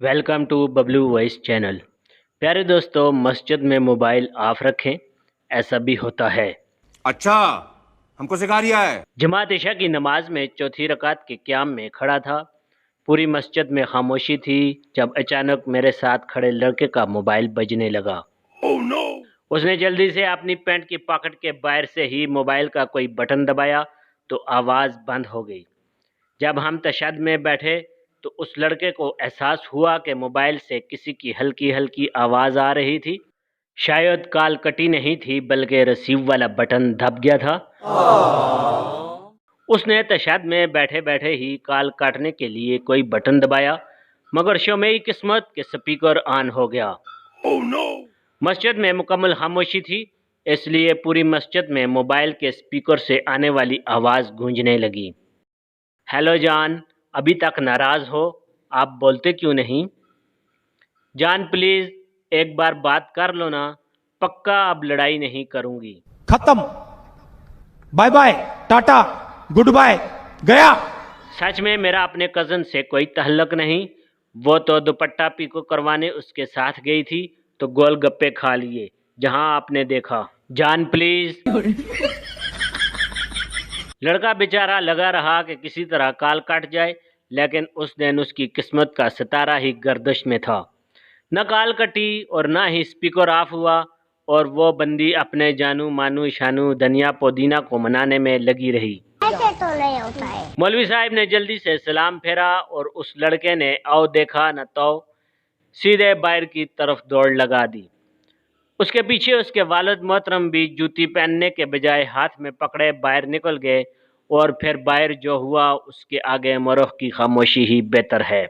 Welcome to Bablu voice channel. प्यारे दोस्तों, मस्जिद में मोबाइल ऑफ रखें, ऐसा भी होता है। अच्छा, हमको सिखा रिया है। जमात इशा की नमाज में चौथी रकात के क़याम में खड़ा था। पूरी मस्जिद में खामोशी थी जब अचानक मेरे साथ खड़े लड़के का मोबाइल बजने लगा। Oh no! उसने जल्दी से अपनी पैंट की पॉकेट के बाहर से ही मोबाइल का कोई बटन दबाया तो आवाज़ बंद हो गई। जब हम तशहद में बैठे तो उस लड़के को एहसास हुआ कि मोबाइल से किसी की हल्की हल्की आवाज़ आ रही थी। शायद कॉल कटी नहीं थी बल्कि रिसीव वाला बटन दब गया था। उसने तशहद में बैठे बैठे ही कॉल काटने के लिए कोई बटन दबाया, मगर शोमेई किस्मत के स्पीकर ऑन हो गया। Oh no! मस्जिद में मुकम्मल खामोशी थी, इसलिए पूरी मस्जिद में मोबाइल के स्पीकर से आने वाली आवाज़ गूंजने लगी। हेलो जान, अभी तक नाराज़ हो? आप बोलते क्यों नहीं? जान प्लीज़ एक बार बात कर लो ना, पक्का अब लड़ाई नहीं करूँगी। खत्म, bye bye, tata, good bye, गया। सच में मेरा अपने कज़न से कोई तहल्लुक नहीं। वो तो दुपट्टा पीको करवाने उसके साथ गई थी तो गोलगप्पे खा लिए जहां आपने देखा। जान प्लीज़। लड़का बेचारा लगा रहा कि किसी तरह कॉल कट जाए, लेकिन उस दिन उसकी किस्मत का सितारा ही गर्दिश में था। न कॉल कटी और न ही स्पीकर ऑफ हुआ, और वो बंदी अपने जानू मानू शानू धनिया पुदीना को मनाने में लगी रही। ऐसे तो नहीं होता है। मौलवी साहब ने जल्दी से सलाम फेरा और उस लड़के ने आओ देखा न तो सीधे बाहर की तरफ दौड़ लगा दी। उसके पीछे उसके वालिद मोहतरम भी जूती पहनने के बजाय हाथ में पकड़े बाहर निकल गए, और फिर बाहर जो हुआ उसके आगे मरुख की खामोशी ही बेहतर है।